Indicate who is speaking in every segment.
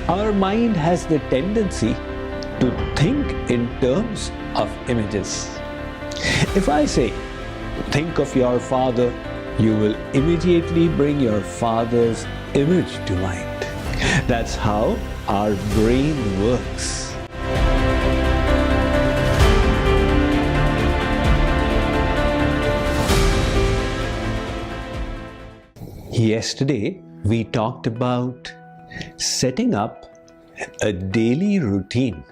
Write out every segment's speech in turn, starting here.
Speaker 1: Our mind has the tendency to think in terms of images. If I say, think of your father, you will immediately bring your father's image to mind. That's how our brain works. Yesterday, we talked about setting up a daily routine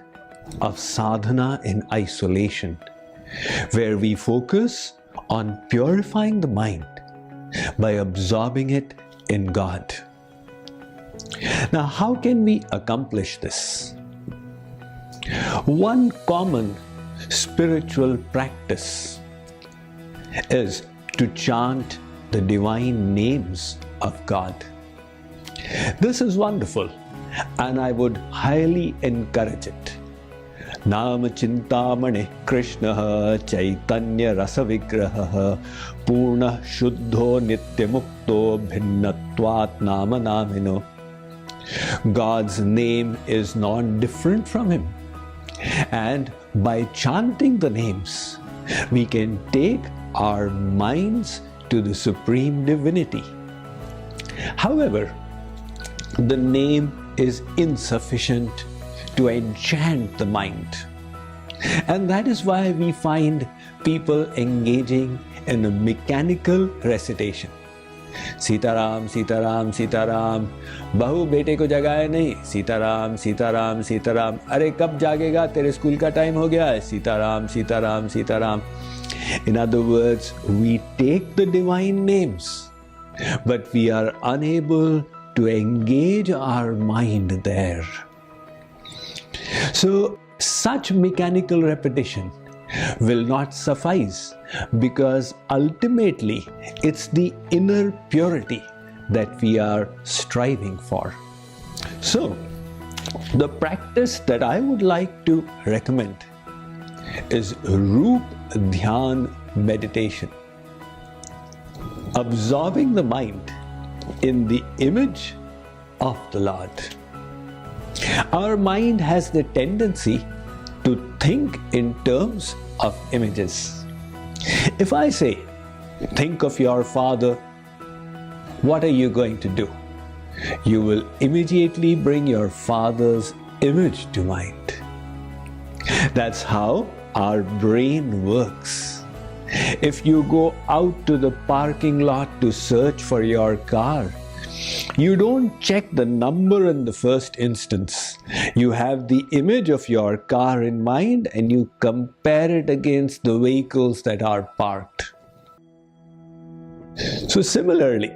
Speaker 1: of sadhana in isolation, where we focus on purifying the mind by absorbing it in God. Now, how can we accomplish this? One common spiritual practice is to chant the divine names of God. This is wonderful, and I would highly encourage it. Nam Chintamani Krishna Chaitanya Rasa Vigraha Purna Shuddho Nityamukto Bhinnatvat Nama Namino. God's name is not different from Him, and by chanting the names, we can take our minds to the Supreme Divinity. However, the name is insufficient to enchant the mind. And that is why we find people engaging in a mechanical recitation. Sitaram, Sitaram, Sitaram, Bahu bete ko jagaye nahi, Sitaram, Sitaram, Sitaram, Are kab jagega, tere school ka time ho gaya hai, Sitaram, Sitaram, Sitaram. In other words, we take the divine names, but we are unable to engage our mind there. So, such mechanical repetition will not suffice, because ultimately it's the inner purity that we are striving for. So, the practice that I would like to recommend is Roop Dhyan meditation. Absorbing the mind in the image of the Lord. Our mind has the tendency to think in terms of images. If I say, think of your father, what are you going to do? You will immediately bring your father's image to mind. That's how our brain works. If you go out to the parking lot to search for your car, you don't check the number in the first instance. You have the image of your car in mind and you compare it against the vehicles that are parked. So similarly,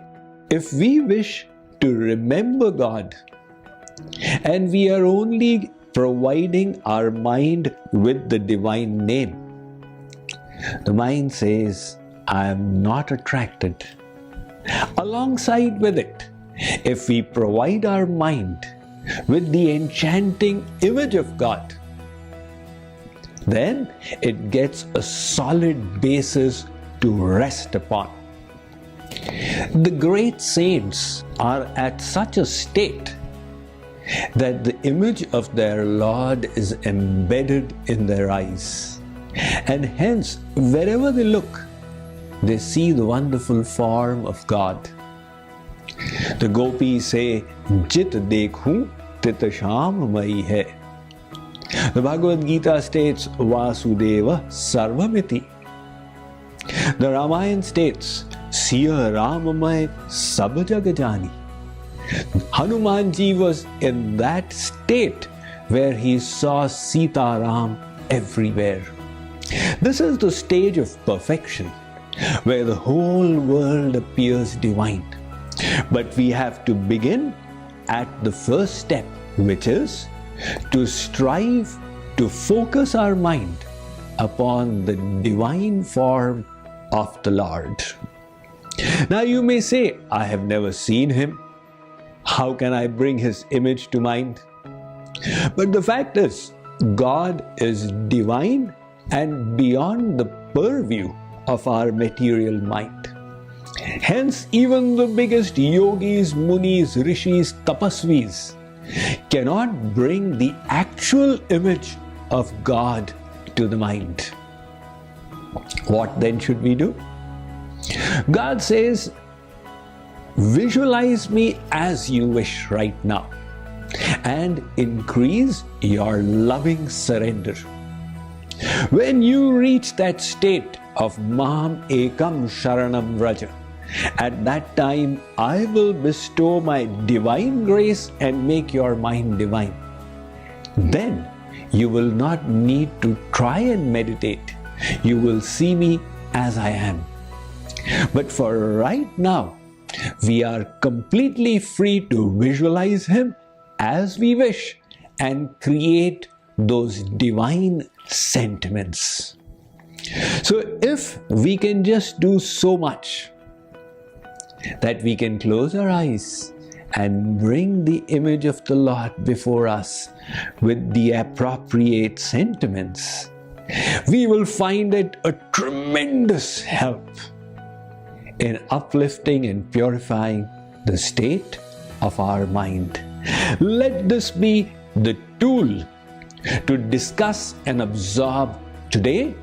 Speaker 1: if we wish to remember God and we are only providing our mind with the divine name, the mind says, I am not attracted. Alongside with it, if we provide our mind with the enchanting image of God, then it gets a solid basis to rest upon. The great saints are at such a state that the image of their Lord is embedded in their eyes. And hence, wherever they look, they see the wonderful form of God. The gopis say, Jit dekhu tit sham mai hai. The Bhagavad Gita states, Vasudeva sarvamiti. The Ramayana states, Siya Ramamay sab jag jani. Hanumanji was in that state where he saw Sita Ram everywhere. This is the stage of perfection where the whole world appears divine. But we have to begin at the first step, which is to strive to focus our mind upon the divine form of the Lord. Now you may say, I have never seen Him. How can I bring His image to mind? But the fact is, God is divine and beyond the purview of our material mind. Hence, even the biggest yogis, munis, rishis, tapasvis cannot bring the actual image of God to the mind. What then should we do? God says, visualize me as you wish right now and increase your loving surrender. When you reach that state of Mam Ekam Sharanam Vraja, at that time I will bestow my divine grace and make your mind divine. Then you will not need to try and meditate. You will see me as I am. But for right now, we are completely free to visualize Him as we wish and create those divine sentiments. So if we can just do so much that we can close our eyes and bring the image of the Lord before us with the appropriate sentiments, we will find it a tremendous help in uplifting and purifying the state of our mind. Let this be the tool to discuss and absorb today,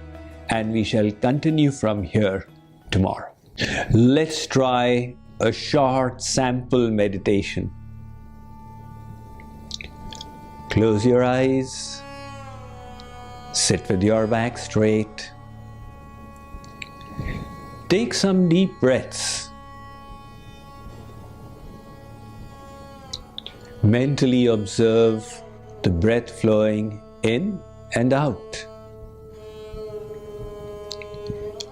Speaker 1: and we shall continue from here tomorrow. Let's try a short sample meditation. Close your eyes. Sit with your back straight. Take some deep breaths. Mentally observe the breath flowing in and out.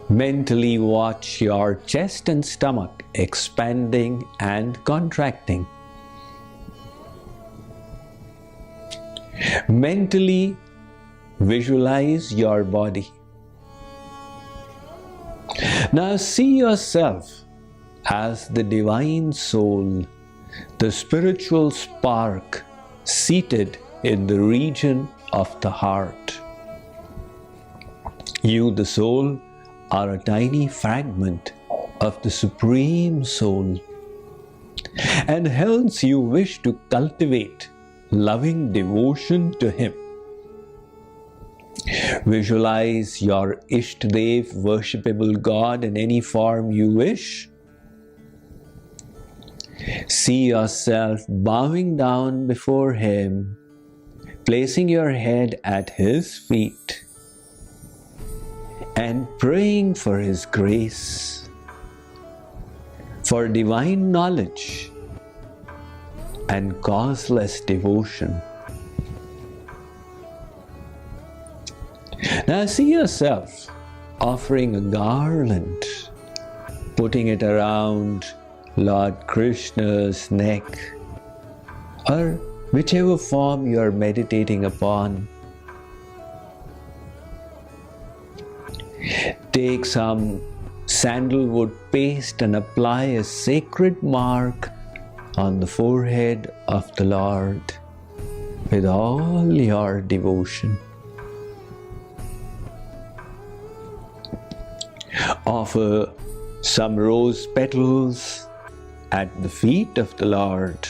Speaker 1: Mentally watch your chest and stomach expanding and contracting. Mentally visualize your body. Now see yourself as the divine soul, the spiritual spark seated in the region of the heart. You, the soul, are a tiny fragment of the Supreme Soul, and hence you wish to cultivate loving devotion to Him. Visualize your Ishtadev, worshipable God, in any form you wish. See yourself bowing down before Him, placing your head at His feet, and praying for His grace, for divine knowledge and causeless devotion. Now see yourself offering a garland, putting it around Lord Krishna's neck, or whichever form you are meditating upon. Take some sandalwood paste and apply a sacred mark on the forehead of the Lord with all your devotion. Offer some rose petals at the feet of the Lord.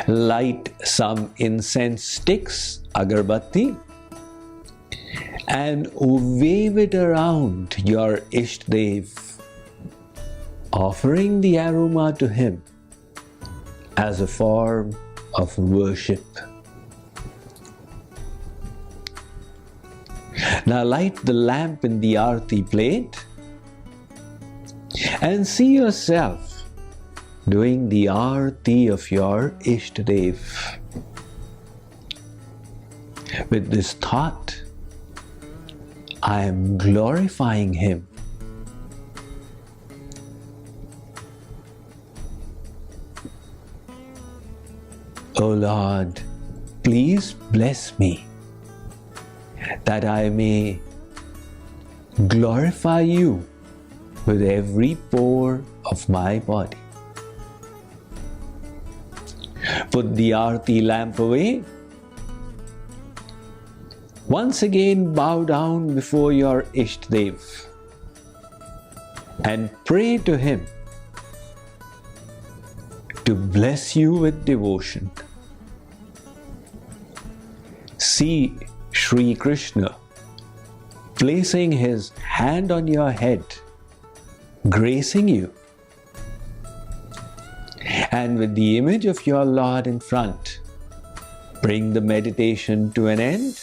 Speaker 1: Light some incense sticks, agarbatti, and wave it around your Ishtadev, offering the aroma to him as a form of worship. Now light the lamp in the Aarti plate and see yourself doing the Aarti of your Ishtadev. With this thought, I am glorifying him. O Lord, please bless me, that I may glorify you with every pore of my body. Put the Aarti lamp away. Once again bow down before your Ishtadev and pray to him to bless you with devotion. See Sri Krishna placing his hand on your head, gracing you. And with the image of your Lord in front, bring the meditation to an end.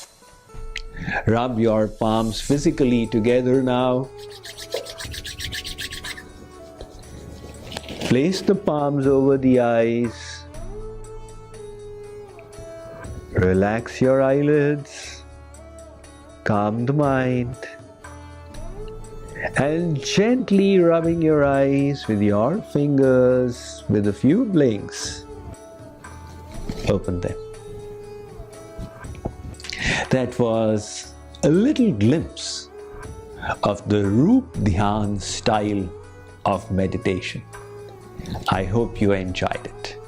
Speaker 1: Rub your palms physically together now. Place the palms over the eyes. Relax your eyelids. Calm the mind. And gently rubbing your eyes with your fingers with a few blinks. Open them. That was a little glimpse of the Roop Dhyan style of meditation. I hope you enjoyed it.